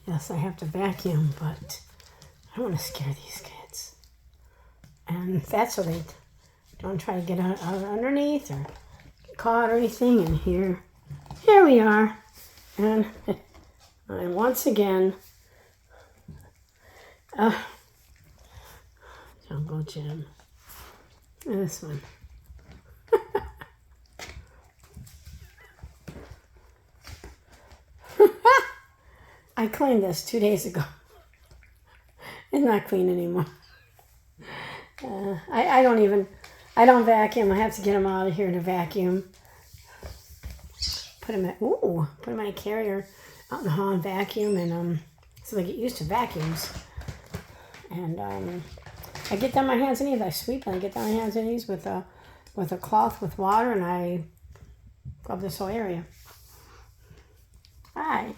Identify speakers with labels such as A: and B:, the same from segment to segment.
A: Yes, I have to vacuum, but I don't want to scare these kids. And that's so they don't try to get out underneath or get caught or anything. And here we are. And once again, Jungle Gym. This one. I cleaned this 2 days ago. It's not clean anymore. I don't vacuum. I have to get them out of here to vacuum. Put them in a carrier out in the hall and vacuum, and so they get used to vacuums. And I get down my hands and knees. I sweep and I get down my hands and knees with a cloth with water, and I scrub this whole area. Hi.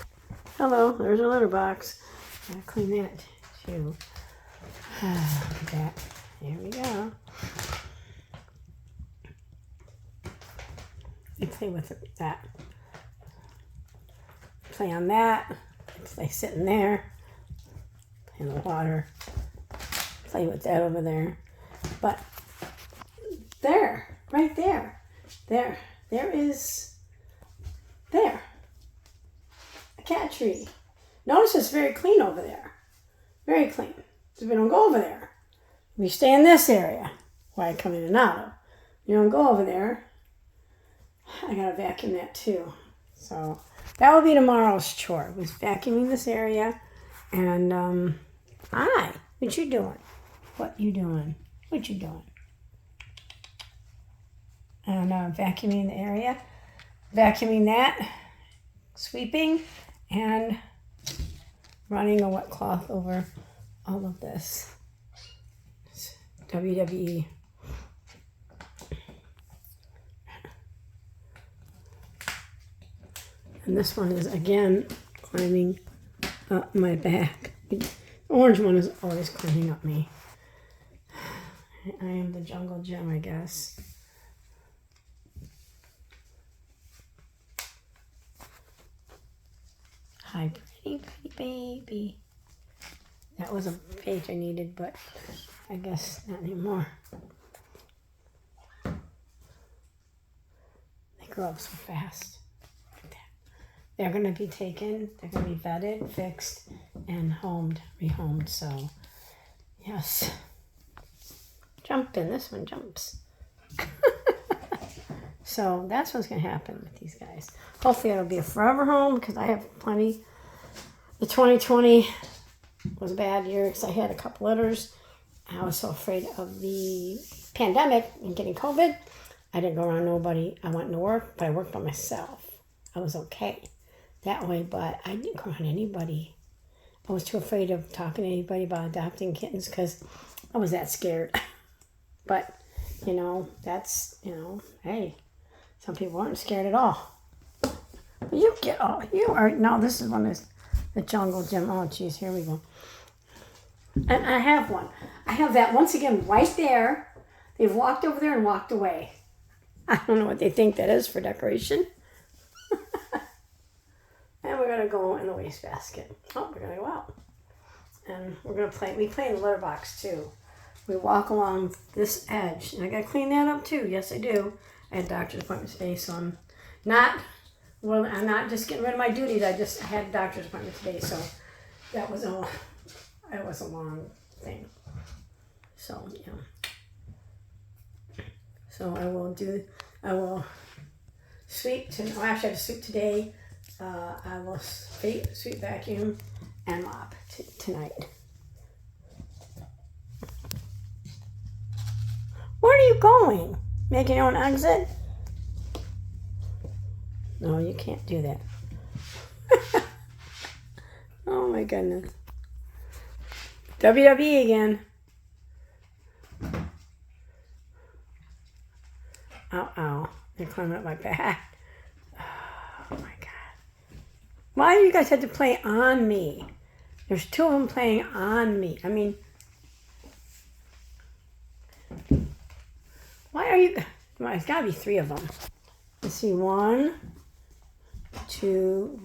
A: Hello, there's a litter box. Gotta clean that too. Look at that. There we go. I play with that. Play on that. Play sitting there. Play in the water. Play with that over there. But there, right there. There is a cat tree. Notice it's very clean over there. Very clean. So we don't go over there. We stay in this area where I come in and out of. You don't go over there. I gotta vacuum that too. So that will be tomorrow's chore. Was vacuuming this area. And hi, what you doing? What you doing? What you doing? And vacuuming the area. Vacuuming that. Sweeping. And running a wet cloth over all of this. It's WWE. And this one is again climbing up my back. The orange one is always climbing up me. I am the jungle gym, I guess. Hi, pretty baby. That was a page I needed, but I guess not anymore. They grow up so fast. Like that. They're going to be taken, they're going to be vetted, fixed, and rehomed. So, yes. Jump in. This one jumps. So that's what's going to happen with these guys. Hopefully it'll be a forever home because I have plenty. The 2020 was a bad year because I had a couple litters. I was so afraid of the pandemic and getting COVID. I didn't go around nobody. I went to work, but I worked by myself. I was okay that way, but I didn't go around anybody. I was too afraid of talking to anybody about adopting kittens because I was that scared. But, that's, hey, some people aren't scared at all. But you are, no, this is one is the jungle gym. Oh, geez, here we go. And I have one. I have that once again right there. They've walked over there and walked away. I don't know what they think that is for decoration. And we're going to go in the wastebasket. Oh, we're going to go out. And we're going to play. We play in the litter box too. We walk along this edge. And I got to clean that up too. Yes, I do. I had a doctor's appointment today, so I'm not just getting rid of my duties. I had a doctor's appointment today, so that was a long thing. So, So I will sweep. Actually, I have to sweep today. I will sweep, vacuum, and mop tonight. Where are you going? Making your own exit? No, you can't do that. Oh my goodness. WWE again. Ow. They're climbing up my back. Oh my God. Why do you guys have to play on me? There's two of them playing on me. I mean, why are you... Well, it's got to be three of them. Let's see. 1, 2.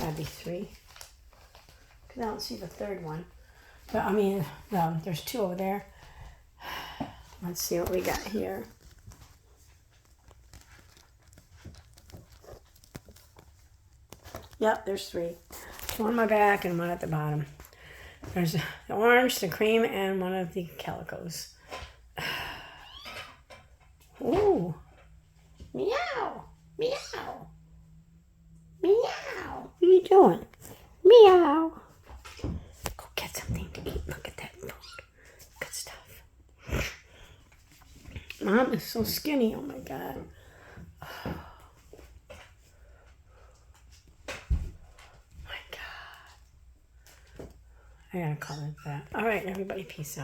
A: That'd be 3. Because I don't see the third one. But I mean, there's 2 over there. Let's see what we got here. Yep, there's 3. 2 on my back and 1 at the bottom. There's the orange, the cream, and 1 of the calicos. Ooh. Meow. Meow. Meow. What are you doing? Meow. Go get something to eat. Look at that food. Good stuff. Mom is so skinny. Oh my God. I gotta call it that. All right, everybody, peace out.